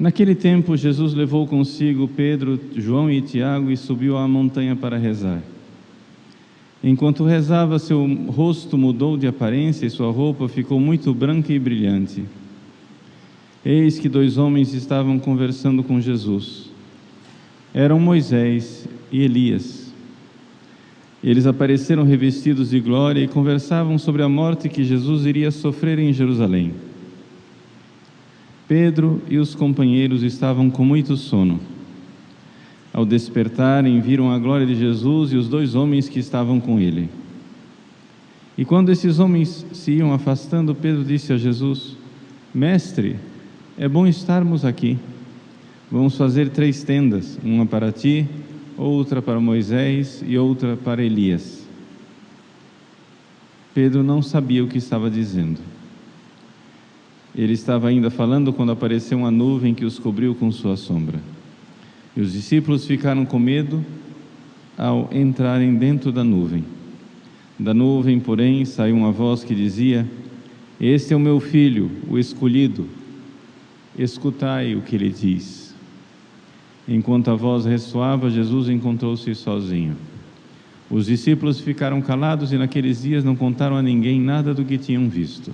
Naquele tempo, Jesus levou consigo Pedro, João e Tiago e subiu à montanha para rezar. Enquanto rezava, seu rosto mudou de aparência e sua roupa ficou muito branca e brilhante. Eis que 2 homens estavam conversando com Jesus. Eram Moisés e Elias. Eles apareceram revestidos de glória e conversavam sobre a morte que Jesus iria sofrer em Jerusalém. Pedro e os companheiros estavam com muito sono. Ao despertarem, viram a glória de Jesus e os 2 homens que estavam com ele. E quando esses homens se iam afastando, Pedro disse a Jesus: Mestre, é bom estarmos aqui. Vamos fazer 3 tendas, uma para ti, outra para Moisés e outra para Elias. Pedro não sabia o que estava dizendo. Ele estava ainda falando quando apareceu uma nuvem que os cobriu com sua sombra. E os discípulos ficaram com medo ao entrarem dentro da nuvem. Da nuvem, porém, saiu uma voz que dizia: Este é o meu filho, o escolhido. Escutai o que ele diz. Enquanto a voz ressoava, Jesus encontrou-se sozinho. Os discípulos ficaram calados e naqueles dias não contaram a ninguém nada do que tinham visto.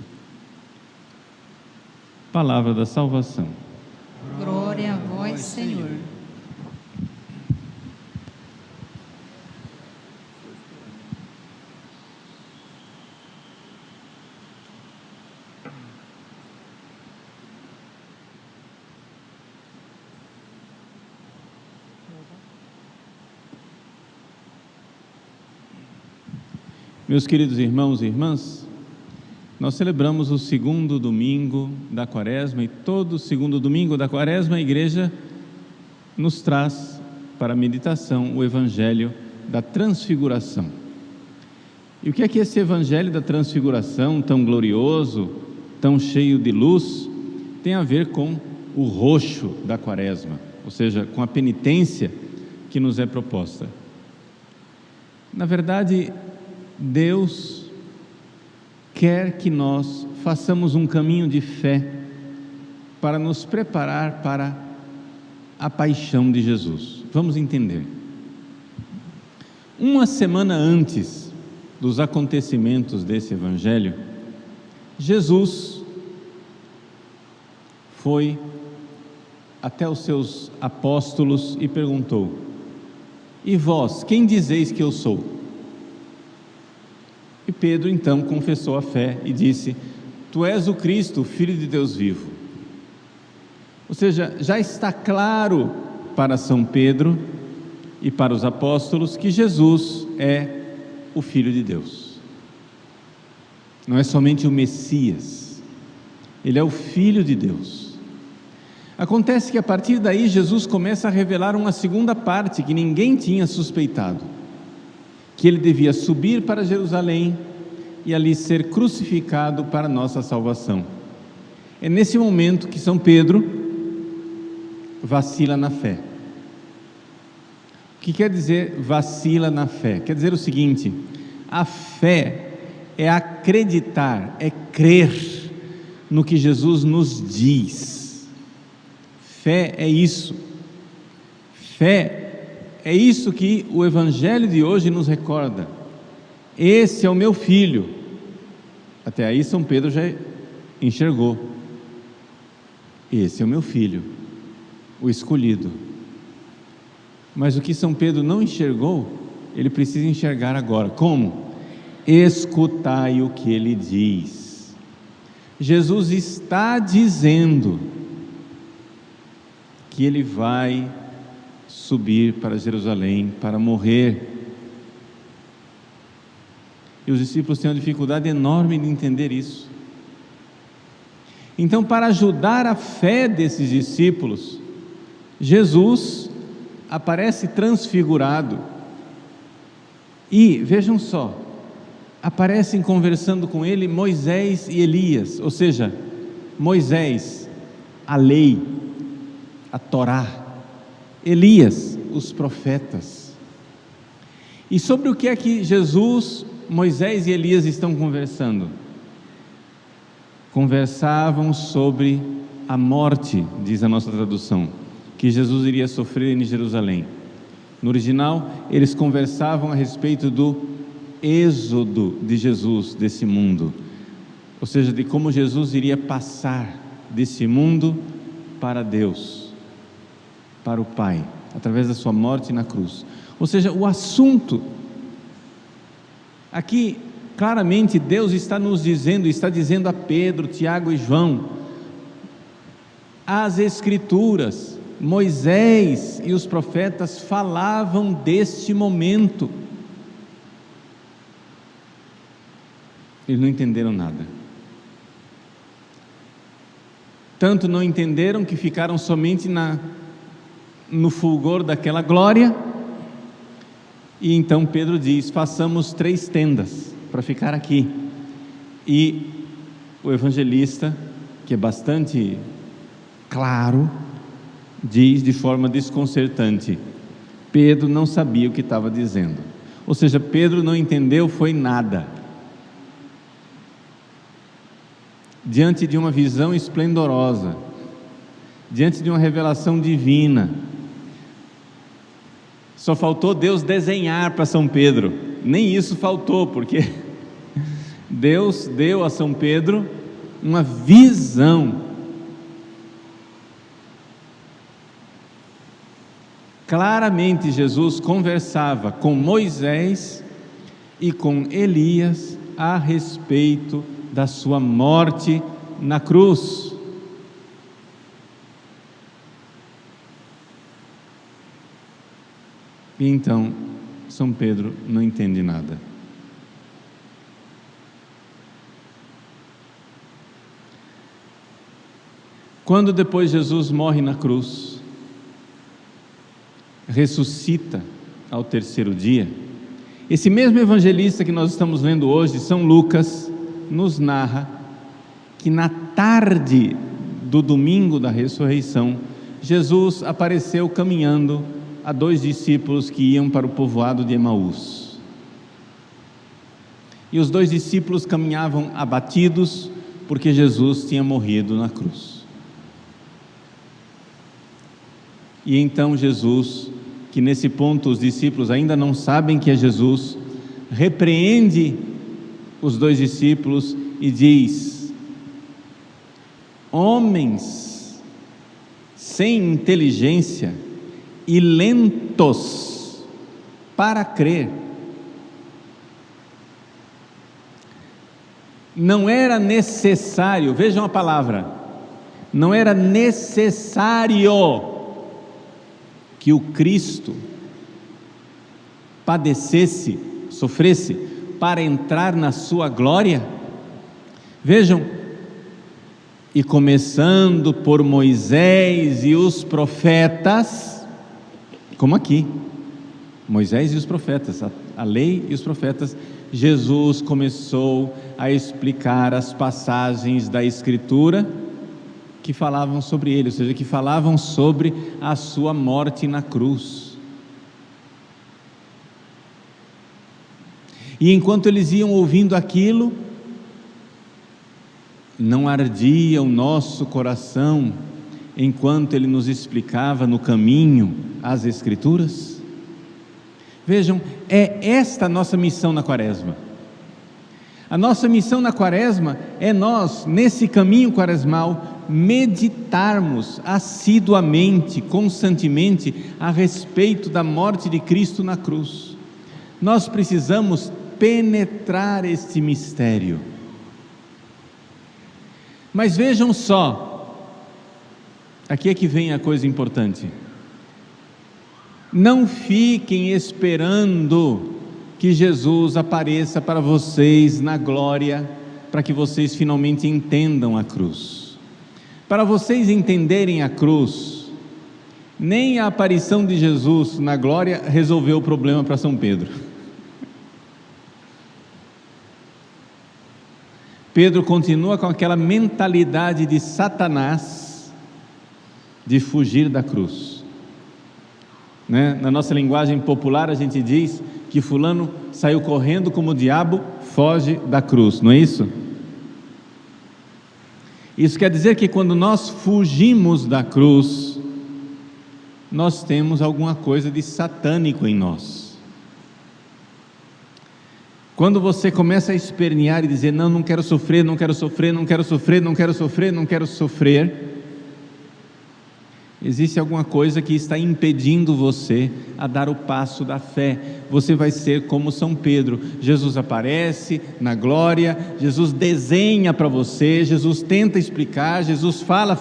Palavra da salvação. Glória a vós, Senhor. Meus queridos irmãos e irmãs, nós celebramos o 2º domingo da Quaresma e todo 2º domingo da Quaresma a Igreja nos traz para a meditação o Evangelho da Transfiguração. E o que é que esse Evangelho da Transfiguração, tão glorioso, tão cheio de luz, tem a ver com o roxo da Quaresma, ou seja, com a penitência que nos é proposta? Na verdade, Deus quer que nós façamos um caminho de fé para nos preparar para a paixão de Jesus. Vamos entender. Uma semana antes dos acontecimentos desse Evangelho, Jesus foi até os seus apóstolos e perguntou: E vós, quem dizeis que eu sou? E Pedro então confessou a fé e disse: Tu és o Cristo, o Filho de Deus vivo. Ou seja, já está claro para São Pedro e para os apóstolos que Jesus é o Filho de Deus. Não é somente o Messias, Ele é o Filho de Deus. Acontece que a partir daí Jesus começa a revelar uma segunda parte que ninguém tinha suspeitado: que ele devia subir para Jerusalém e ali ser crucificado para a nossa salvação. É nesse momento que São Pedro vacila na fé. O que quer dizer vacila na fé? Quer dizer o seguinte: a fé é acreditar, é crer no que Jesus nos diz. Fé é isso. Fé é isso que o Evangelho de hoje nos recorda. Esse é o meu filho. Até aí São Pedro já enxergou. Esse é o meu filho, o escolhido. Mas o que São Pedro não enxergou, ele precisa enxergar agora. Como? Escutai o que ele diz. Jesus está dizendo que ele vai subir para Jerusalém para morrer. E os discípulos têm uma dificuldade enorme de entender isso. Então, para ajudar a fé desses discípulos, Jesus aparece transfigurado. E, vejam só, aparecem conversando com ele Moisés e Elias, ou seja, Moisés, a lei, a Torá, Elias, os profetas. E sobre o que é que Jesus, Moisés e Elias estão conversando? Conversavam sobre a morte, diz a nossa tradução, que Jesus iria sofrer em Jerusalém. No original, eles conversavam a respeito do êxodo de Jesus desse mundo, ou seja, de como Jesus iria passar desse mundo para Deus, para o Pai, através da sua morte na cruz. Ou seja, o assunto aqui, claramente Deus está nos dizendo, está dizendo a Pedro, Tiago e João, as Escrituras, Moisés e os profetas falavam deste momento. Eles não entenderam nada. Tanto não entenderam que ficaram somente no fulgor daquela glória. E então Pedro diz: façamos 3 tendas para ficar aqui. E o evangelista, que é bastante claro, diz de forma desconcertante: Pedro não sabia o que estava dizendo. Ou seja, Pedro não entendeu foi nada. Diante de uma visão esplendorosa, diante de uma revelação divina, só faltou Deus desenhar para São Pedro. Nem isso faltou, porque Deus deu a São Pedro uma visão. Claramente Jesus conversava com Moisés e com Elias a respeito da sua morte na cruz. E então São Pedro não entende nada. Quando depois Jesus morre na cruz, ressuscita ao 3º dia, esse mesmo evangelista que nós estamos lendo hoje, São Lucas, nos narra que na tarde do domingo da ressurreição, Jesus apareceu caminhando a 2 discípulos que iam para o povoado de Emaús. E os 2 discípulos caminhavam abatidos porque Jesus tinha morrido na cruz. E então Jesus, que nesse ponto os discípulos ainda não sabem que é Jesus, repreende os 2 discípulos e diz: homens sem inteligência e lentos para crer. Não era necessário, vejam a palavra, não era necessário que o Cristo padecesse, sofresse, para entrar na sua glória. Vejam, e começando por Moisés e os profetas, como aqui, Moisés e os profetas, a lei e os profetas, Jesus começou a explicar as passagens da Escritura que falavam sobre ele, ou seja, que falavam sobre a sua morte na cruz. E enquanto eles iam ouvindo aquilo, não ardia o nosso coração enquanto ele nos explicava no caminho as Escrituras? Vejam, é esta a nossa missão na Quaresma. A nossa missão na Quaresma é nós, nesse caminho quaresmal, meditarmos assiduamente, constantemente, a respeito da morte de Cristo na cruz. Nós precisamos penetrar este mistério. Mas vejam só, aqui é que vem a coisa importante. Não fiquem esperando que Jesus apareça para vocês na glória, para que vocês finalmente entendam a cruz. Para vocês entenderem a cruz, nem a aparição de Jesus na glória resolveu o problema para São Pedro. Pedro continua com aquela mentalidade de Satanás de fugir da cruz, né? Na nossa linguagem popular a gente diz que fulano saiu correndo como o diabo foge da cruz, não é isso? Isso quer dizer que quando nós fugimos da cruz, nós temos alguma coisa de satânico em nós. Quando você começa a espernear e dizer, não quero sofrer, não quero sofrer, não quero sofrer, não quero sofrer, não quero sofrer, existe alguma coisa que está impedindo você a dar o passo da fé. Você vai ser como São Pedro. Jesus aparece na glória, Jesus desenha para você, Jesus tenta explicar, Jesus fala,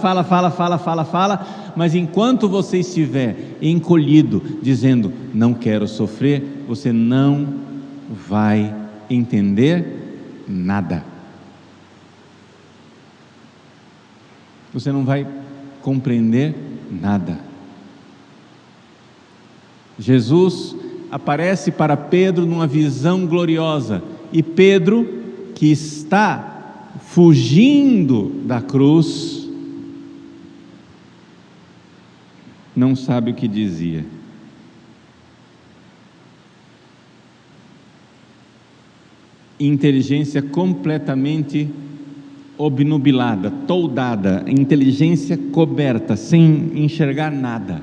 mas enquanto você estiver encolhido, dizendo, não quero sofrer, você não vai entender nada. Você não vai compreender nada. Jesus aparece para Pedro numa visão gloriosa, e Pedro, que está fugindo da cruz, não sabe o que dizia. Inteligência completamente obnubilada, toldada, inteligência coberta, sem enxergar nada.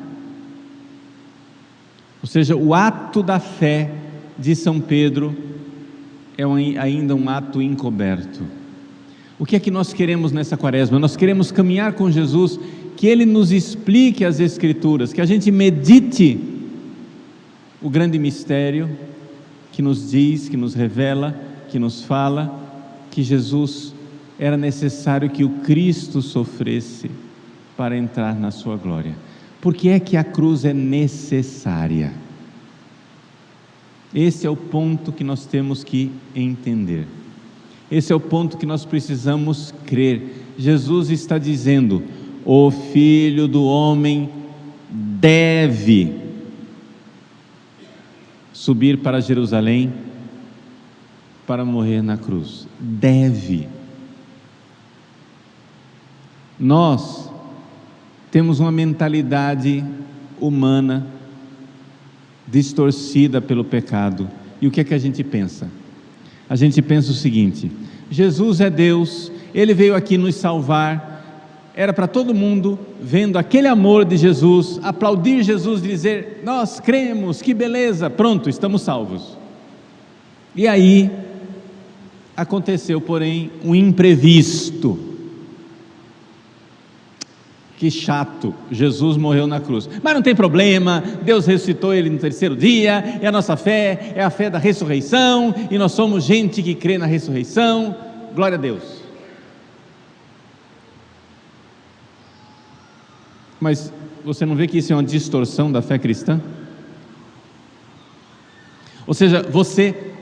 Ou seja, o ato da fé de São Pedro é ainda um ato encoberto. O que é que nós queremos nessa quaresma? Nós queremos caminhar com Jesus, que Ele nos explique as Escrituras, que a gente medite o grande mistério que nos diz, que nos revela, que nos fala que Jesus era necessário que o Cristo sofresse para entrar na sua glória. Por que é que a cruz é necessária? Esse é o ponto que nós temos que entender. Esse é o ponto que nós precisamos crer. Jesus está dizendo, o Filho do Homem deve subir para Jerusalém para morrer na cruz. Deve. Nós temos uma mentalidade humana distorcida pelo pecado. E o que é que a gente pensa? A gente pensa o seguinte: Jesus é Deus, Ele veio aqui nos salvar. Era para todo mundo, vendo aquele amor de Jesus, aplaudir Jesus e dizer, nós cremos, que beleza, pronto, estamos salvos. E aí aconteceu, porém, um imprevisto. Que chato, Jesus morreu na cruz, mas não tem problema, Deus ressuscitou Ele no terceiro dia, e a nossa fé é a fé da ressurreição, e nós somos gente que crê na ressurreição, glória a Deus. Mas você não vê que isso é uma distorção da fé cristã? Ou seja, você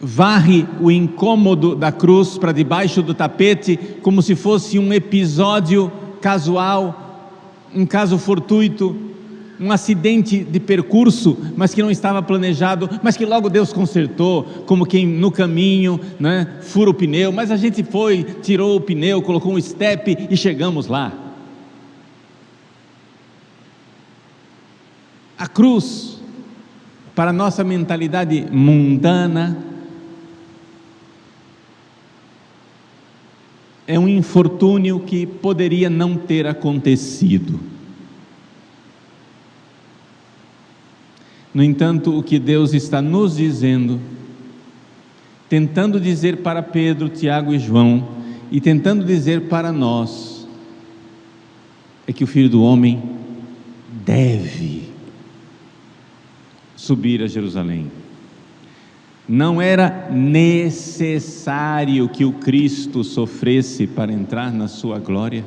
varre o incômodo da cruz para debaixo do tapete, como se fosse um episódio casual, um caso fortuito, um acidente de percurso, mas que não estava planejado, mas que logo Deus consertou, como quem no caminho, né, fura o pneu, mas a gente foi, tirou o pneu, colocou um estepe e chegamos lá. A cruz, para a nossa mentalidade mundana, é um infortúnio que poderia não ter acontecido. No entanto, o que Deus está nos dizendo, tentando dizer para Pedro, Tiago e João, e tentando dizer para nós, é que o Filho do Homem deve subir a Jerusalém. Não era necessário que o Cristo sofresse para entrar na sua glória.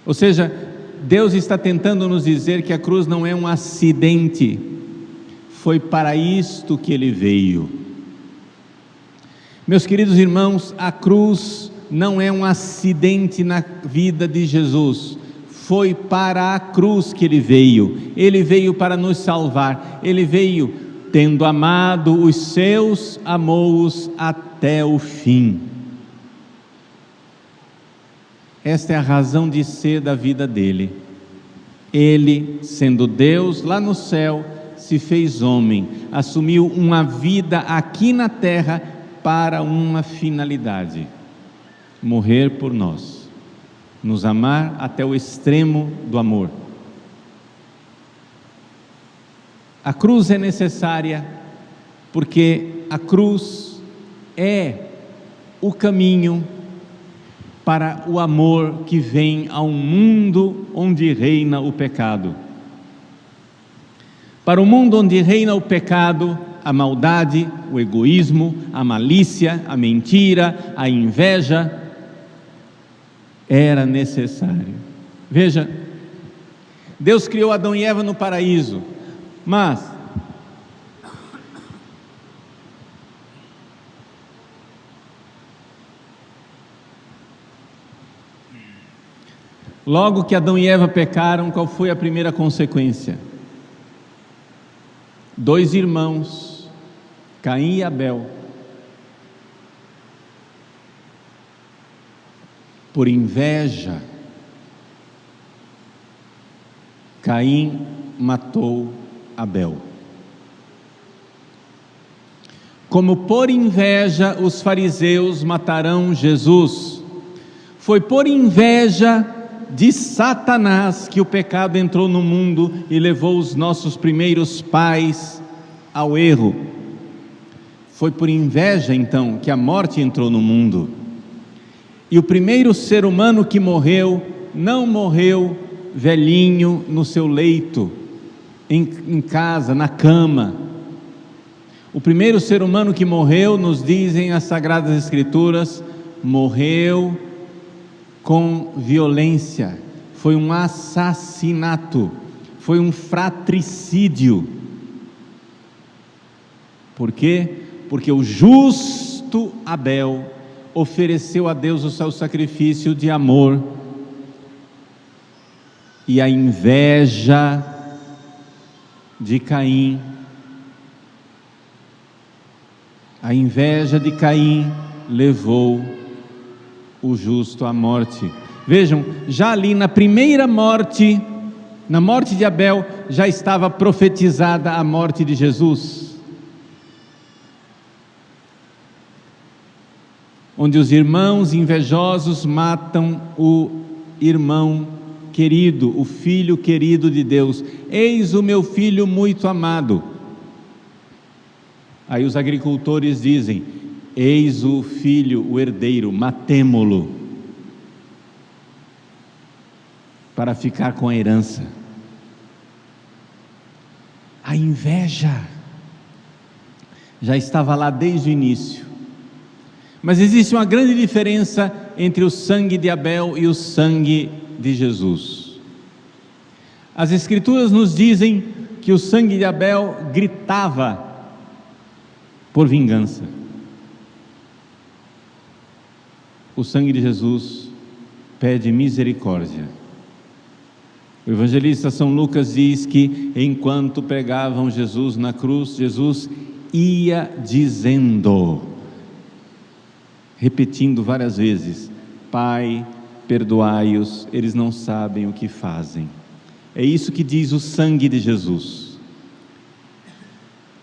Ou seja, Deus está tentando nos dizer que a cruz não é um acidente, foi para isto que Ele veio. Meus queridos irmãos, a cruz não é um acidente na vida de Jesus, foi para a cruz que Ele veio para nos salvar, Ele veio tendo amado os seus, amou-os até o fim. Esta é a razão de ser da vida dele. Ele, sendo Deus lá no céu, se fez homem, assumiu uma vida aqui na terra para uma finalidade. morrer por nós, nos amar até o extremo do amor. A cruz é necessária porque a cruz é o caminho para o amor que vem a um mundo onde reina o pecado. Para o mundo onde reina o pecado, a maldade, o egoísmo, a malícia, a mentira, a inveja, era necessário. Veja, Deus criou Adão e Eva no paraíso, mas logo que Adão e Eva pecaram, qual foi a primeira consequência? 2 irmãos, Caim e Abel, por inveja, Caim matou Abel. Como por inveja os fariseus matarão Jesus, foi por inveja de Satanás que o pecado entrou no mundo e levou os nossos primeiros pais ao erro. Foi por inveja então que a morte entrou no mundo. E o primeiro ser humano que morreu, não morreu velhinho no seu leito, em casa, na cama. O primeiro ser humano que morreu, nos dizem as Sagradas Escrituras, morreu com violência, foi um assassinato, foi um fratricídio. Por quê? Porque o justo Abel ofereceu a Deus o seu sacrifício de amor, e a inveja de Caim, levou o justo à morte. Vejam, já ali na primeira morte, na morte de Abel, já estava profetizada a morte de Jesus, onde os irmãos invejosos matam o irmão querido, o filho querido de Deus. Eis o meu filho muito amado. Aí os agricultores dizem: eis o filho, o herdeiro, matemo-lo, para ficar com a herança. A inveja já estava lá desde o início, mas existe uma grande diferença entre o sangue de Abel e o sangue de Jesus. As Escrituras nos dizem que o sangue de Abel gritava por vingança. O sangue de Jesus pede misericórdia. O evangelista São Lucas diz que enquanto pregavam Jesus na cruz, Jesus ia dizendo, repetindo várias vezes: Pai, perdoai-os, eles não sabem o que fazem. É isso que diz o sangue de Jesus.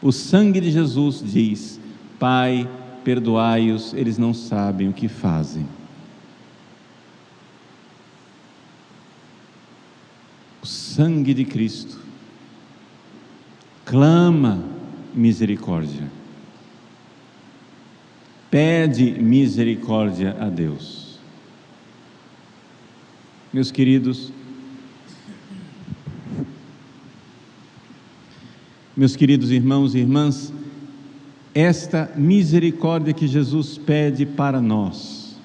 O sangue de Jesus diz: Pai, perdoai-os, eles não sabem o que fazem. O sangue de Cristo clama misericórdia, pede misericórdia a Deus. Meus queridos irmãos e irmãs, esta misericórdia que Jesus pede para nós,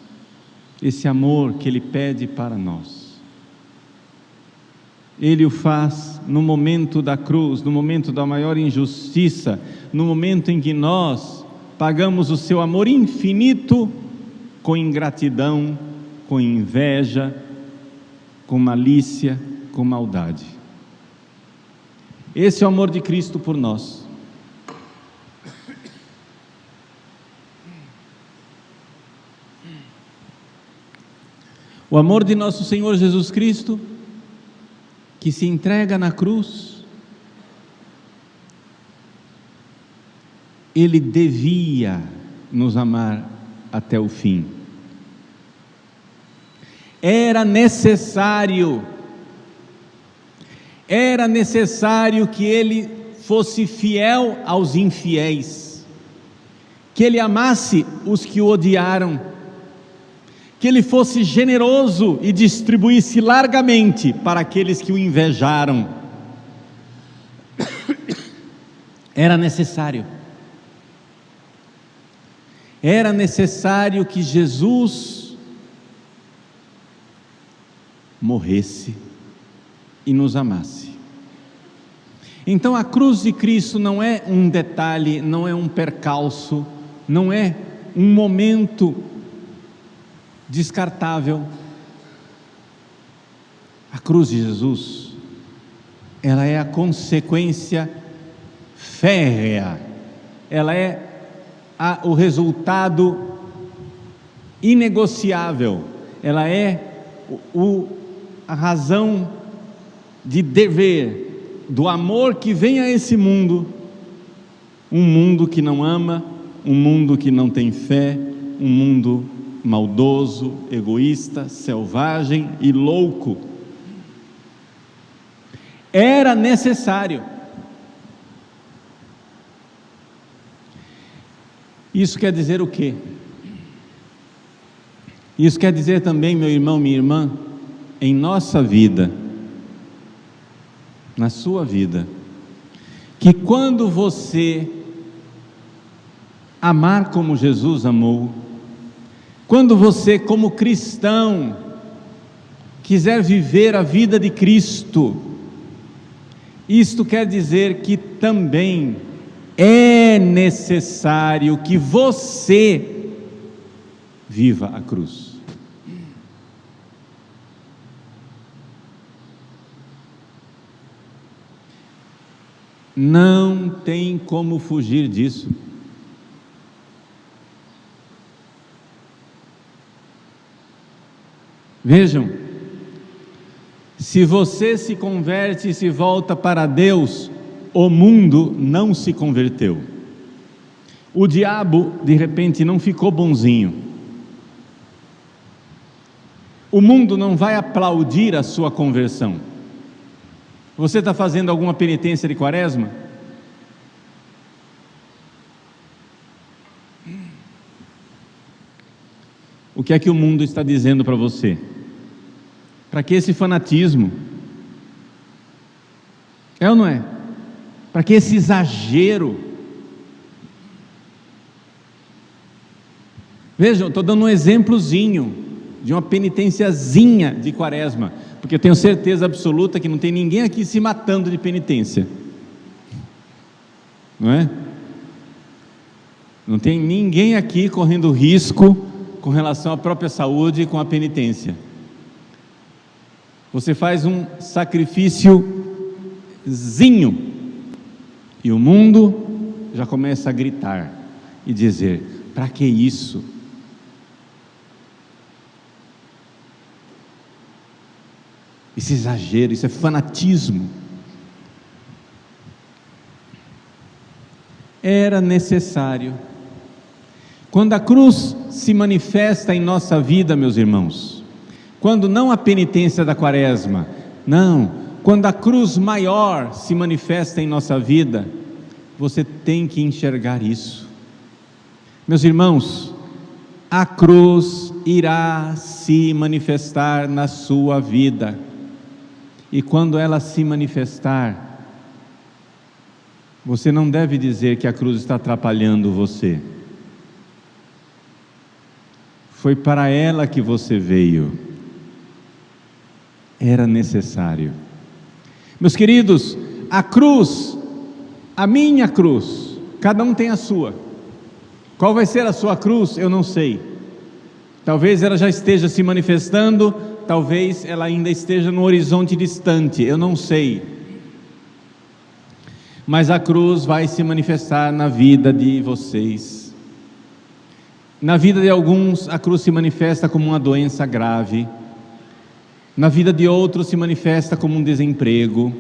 esse amor que Ele pede para nós, Ele o faz no momento da cruz, no momento da maior injustiça, no momento em que nós pagamos o seu amor infinito com ingratidão, com inveja, com malícia, com maldade. Esse é o amor de Cristo por nós. O amor de nosso Senhor Jesus Cristo, que se entrega na cruz, Ele devia nos amar até o fim. Era necessário que ele fosse fiel aos infiéis, que ele amasse os que o odiaram, que ele fosse generoso e distribuísse largamente para aqueles que o invejaram. Era necessário que Jesus morresse e nos amasse. Então a cruz de Cristo não é um detalhe, não é um percalço, não é um momento descartável. A cruz de Jesus, ela é a consequência férrea, ela é o resultado inegociável, ela é a razão de dever, do amor que vem a esse mundo, um mundo que não ama, um mundo que não tem fé, um mundo maldoso, egoísta, selvagem e louco. Era necessário. Isso quer dizer o quê? Isso quer dizer também, meu irmão, minha irmã, em nossa vida, na sua vida, que quando você amar como Jesus amou, quando você, como cristão, quiser viver a vida de Cristo, isto quer dizer que também é necessário que você viva a cruz. Não tem como fugir disso. Vejam, se você se converte e se volta para Deus, o mundo não se converteu. O diabo, de repente, não ficou bonzinho. O mundo não vai aplaudir a sua conversão. Você está fazendo alguma penitência de quaresma? O que é que o mundo está dizendo para você? Para que esse fanatismo? É ou não é? Para que esse exagero? Vejam, estou dando um exemplozinho de uma penitenciazinha de quaresma, porque eu tenho certeza absoluta que não tem ninguém aqui se matando de penitência, não é? Não tem ninguém aqui correndo risco com relação à própria saúde com a penitência. Você faz um sacrifíciozinho e o mundo já começa a gritar e dizer: para que isso? Esse exagero, isso é fanatismo. Era necessário. Quando a cruz se manifesta em nossa vida, meus irmãos, quando não a penitência da quaresma, não, quando a cruz maior se manifesta em nossa vida, você tem que enxergar isso. Meus irmãos, a cruz irá se manifestar na sua vida, e quando ela se manifestar, você não deve dizer que a cruz está atrapalhando você. Foi para ela que você veio. Era necessário. Meus queridos, a cruz, a minha cruz, cada um tem a sua. Qual vai ser a sua cruz? Eu não sei. Talvez ela já esteja se manifestando, talvez ela ainda esteja no horizonte distante, eu não sei. Mas a cruz vai se manifestar na vida de vocês. Na vida de alguns, a cruz se manifesta como uma doença grave. Na vida de outros se manifesta como um desemprego.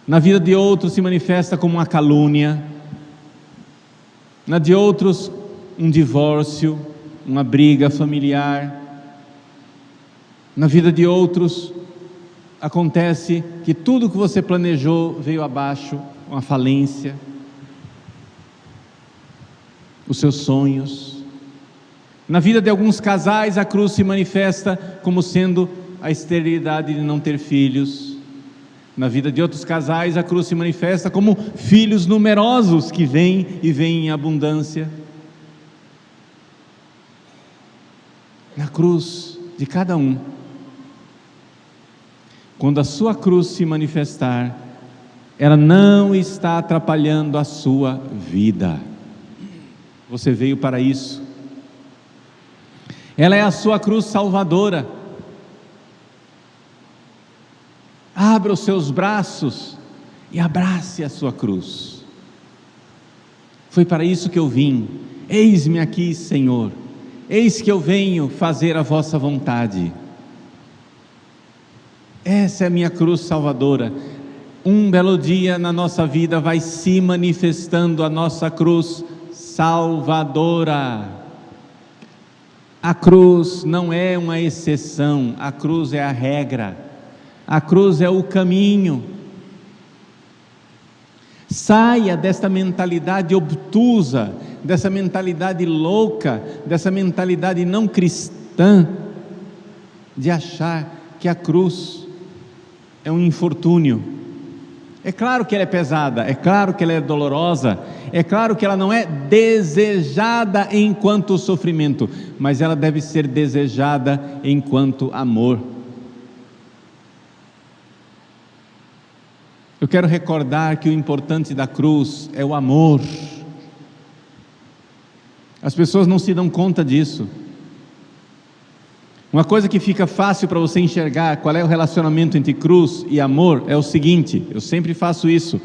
Na vida de outros se manifesta como uma calúnia. Na de outros, um divórcio, uma briga familiar. Na vida de outros, acontece que tudo que você planejou veio abaixo, uma falência, os seus sonhos. Na vida de alguns casais, a cruz se manifesta como sendo a esterilidade de não ter filhos. Na vida de outros casais, a cruz se manifesta como filhos numerosos que vêm e vêm em abundância. Na cruz de cada um, quando a sua cruz se manifestar, ela não está atrapalhando a sua vida. Você veio para isso. Ela é a sua cruz salvadora. Abra os seus braços e abrace a sua cruz. Foi para isso que eu vim. Eis-me aqui, Senhor. Eis que eu venho fazer a vossa vontade. Essa é a minha cruz salvadora. Um belo dia na nossa vida vai se manifestando a nossa cruz salvadora. A cruz não é uma exceção, a cruz é a regra. A cruz é o caminho. Saia desta mentalidade obtusa, dessa mentalidade louca, dessa mentalidade não cristã, de achar que a cruz é um infortúnio. É claro que ela é pesada, é claro que ela é dolorosa, é claro que ela não é desejada enquanto sofrimento, mas ela deve ser desejada enquanto amor. Eu quero recordar que o importante da cruz é o amor. As pessoas não se dão conta disso. Uma coisa que fica fácil para você enxergar qual é o relacionamento entre cruz e amor é o seguinte, eu sempre faço isso.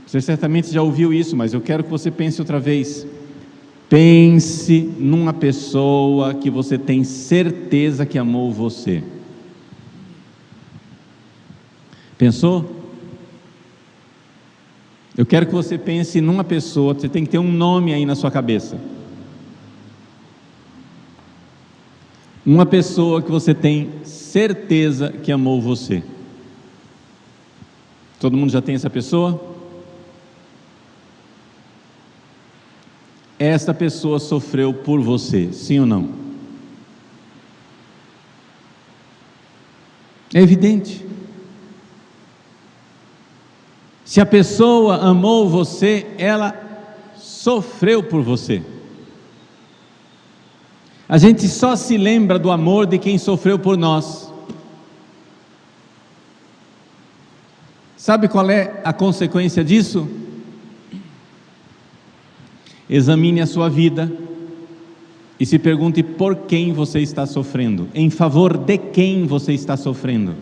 Você certamente já ouviu isso, mas eu quero que você pense outra vez. Pense numa pessoa que você tem certeza que amou você. Pensou? Eu quero que você pense numa pessoa, você tem que ter um nome aí na sua cabeça. Uma pessoa que você tem certeza que amou você. Todo mundo já tem essa pessoa? Esta pessoa sofreu por você, sim ou não? É evidente. Se a pessoa amou você, ela sofreu por você. A gente só se lembra do amor de quem sofreu por nós. Sabe qual é a consequência disso? Examine a sua vida e se pergunte por quem você está sofrendo, em favor de quem você está sofrendo.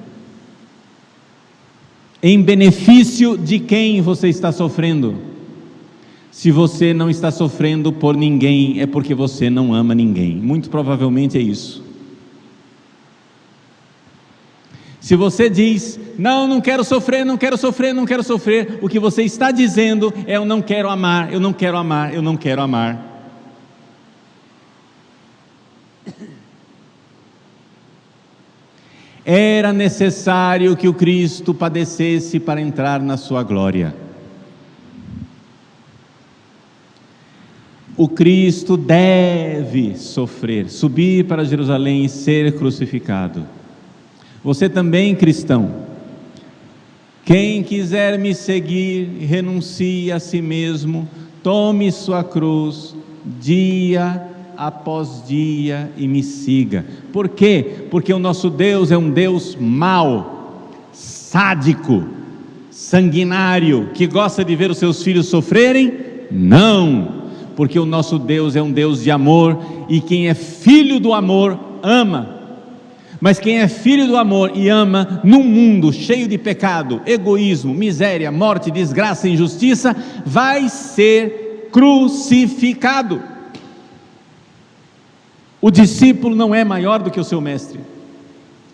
Em benefício de quem você está sofrendo? Se você não está sofrendo por ninguém, é porque você não ama ninguém. Muito provavelmente é isso. Se você diz, não quero sofrer, não quero sofrer, não quero sofrer, o que você está dizendo é eu não quero amar, eu não quero amar, eu não quero amar. Era necessário que o Cristo padecesse para entrar na sua glória. O Cristo deve sofrer, subir para Jerusalém e ser crucificado. Você também, cristão, quem quiser me seguir, renuncie a si mesmo, tome sua cruz, dia após dia e me siga. Por quê? Porque o nosso Deus é um Deus mau, sádico, sanguinário, que gosta de ver os seus filhos sofrerem? Não, porque o nosso Deus é um Deus de amor, e quem é filho do amor ama. Mas quem é filho do amor e ama num mundo cheio de pecado, egoísmo, miséria, morte, desgraça e injustiça, vai ser crucificado. O discípulo não é maior do que o seu mestre.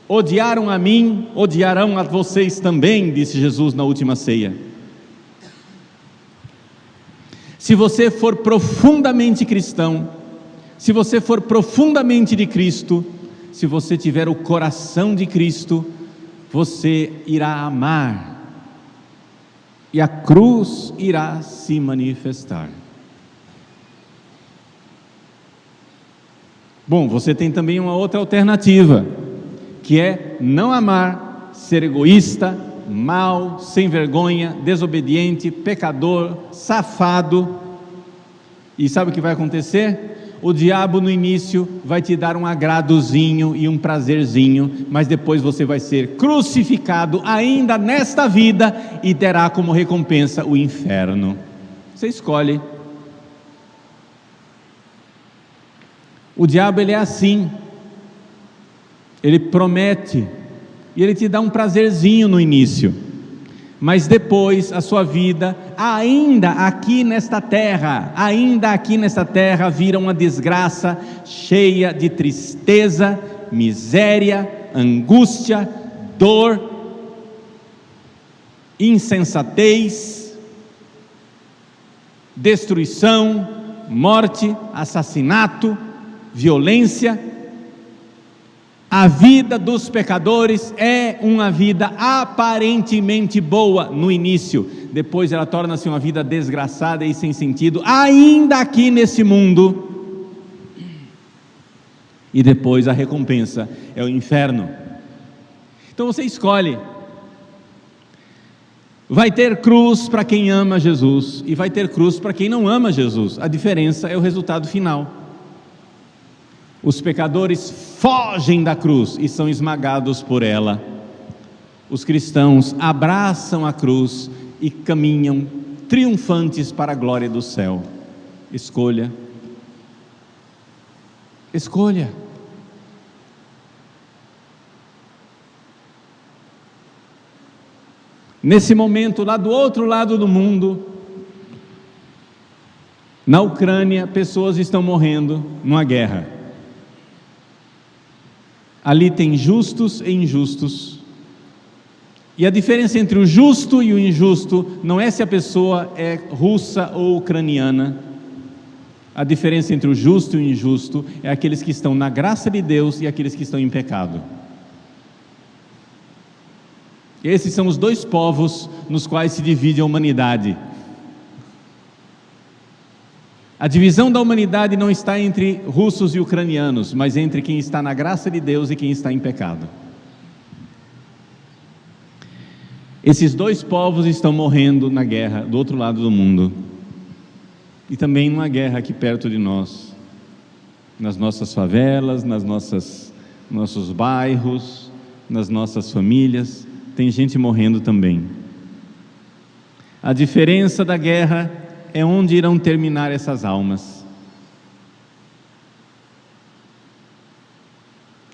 Odiaram a mim, odiarão a vocês também, disse Jesus na última ceia. Se você for profundamente cristão, se você for profundamente de Cristo, se você tiver o coração de Cristo, você irá amar. E a cruz irá se manifestar. Bom, você tem também uma outra alternativa, que é não amar, ser egoísta, mau, sem vergonha, desobediente, pecador, safado. E sabe o que vai acontecer? O diabo no início vai te dar um agradozinho e um prazerzinho, mas depois você vai ser crucificado ainda nesta vida e terá como recompensa o inferno. Você escolhe. O diabo, ele é assim, ele promete, e ele te dá um prazerzinho no início, mas depois a sua vida, ainda aqui nesta terra, vira uma desgraça cheia de tristeza, miséria, angústia, dor, insensatez, destruição, morte, assassinato, violência. A vida dos pecadores é uma vida aparentemente boa no início, depois ela torna-se uma vida desgraçada e sem sentido, ainda aqui nesse mundo, e depois a recompensa é o inferno. Então você escolhe. Vai ter cruz para quem ama Jesus, e vai ter cruz para quem não ama Jesus. A diferença é o resultado final. Os pecadores fogem da cruz e são esmagados por ela. Os cristãos abraçam a cruz e caminham triunfantes para a glória do céu. Escolha. Escolha. Nesse momento, lá do outro lado do mundo, na Ucrânia, pessoas estão morrendo numa guerra. Ali tem justos e injustos, e a diferença entre o justo e o injusto não é se a pessoa é russa ou ucraniana. A diferença entre o justo e o injusto é aqueles que estão na graça de Deus e aqueles que estão em pecado. Esses são os dois povos nos quais se divide a humanidade. A divisão da humanidade não está entre russos e ucranianos, mas entre quem está na graça de Deus e quem está em pecado. Esses dois povos estão morrendo na guerra do outro lado do mundo, e também numa guerra aqui perto de nós, nas nossas favelas, nossos bairros, nas nossas famílias, tem gente morrendo também. A diferença da guerra é onde irão terminar essas almas.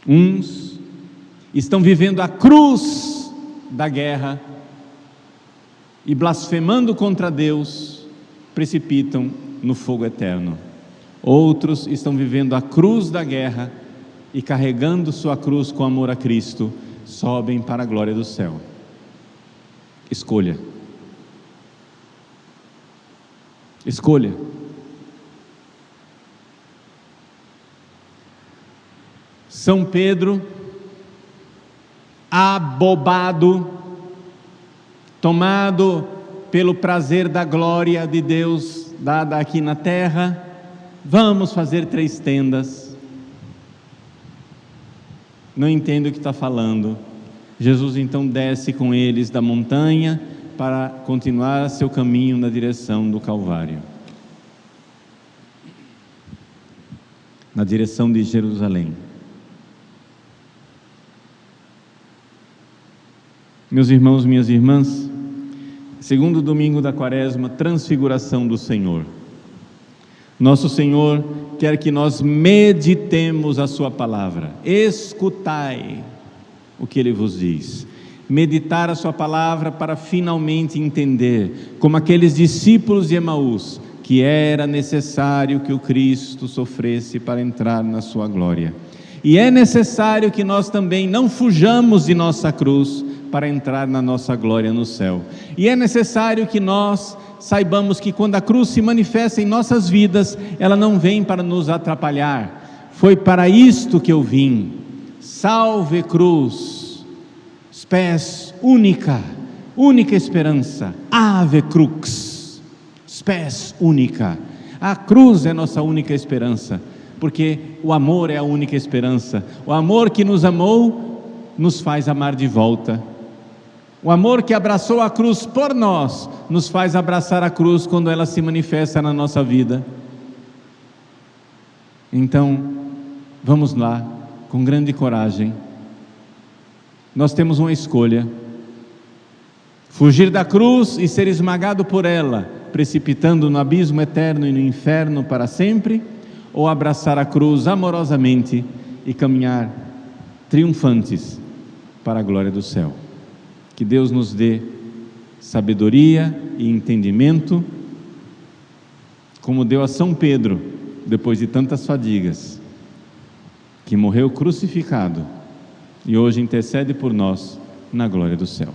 Uns estão vivendo a cruz da guerra e, blasfemando contra Deus, precipitam no fogo eterno. Outros estão vivendo a cruz da guerra e, carregando sua cruz com amor a Cristo, sobem para a glória do céu. Escolha. Escolha. São Pedro, abobado, tomado pelo prazer da glória de Deus dada aqui na terra, vamos fazer 3 tendas. Não entendo o que está falando. Jesus então desce com eles da montanha para continuar seu caminho na direção do Calvário, na direção de Jerusalém. Meus irmãos, minhas irmãs, segundo domingo da Quaresma, transfiguração do Senhor. Nosso Senhor quer que nós meditemos a sua palavra. Escutai o que Ele vos diz. Meditar a sua palavra para finalmente entender, como aqueles discípulos de Emaús, que era necessário que o Cristo sofresse para entrar na sua glória. E é necessário que nós também não fujamos de nossa cruz para entrar na nossa glória no céu. E é necessário que nós saibamos que quando a cruz se manifesta em nossas vidas, ela não vem para nos atrapalhar. Foi para isto que eu vim, Salve cruz, spes única, única esperança, ave crux, spes única. A cruz é nossa única esperança, porque o amor é a única esperança. O amor que nos amou nos faz amar de volta. O amor que abraçou a cruz por nós nos faz abraçar a cruz quando ela se manifesta na nossa vida. Então, vamos lá, com grande coragem. Nós temos uma escolha: fugir da cruz e ser esmagado por ela, precipitando no abismo eterno e no inferno para sempre, ou abraçar a cruz amorosamente e caminhar triunfantes para a glória do céu. Que Deus nos dê sabedoria e entendimento, como deu a São Pedro, depois de tantas fadigas, que morreu crucificado e hoje intercede por nós na glória do céu.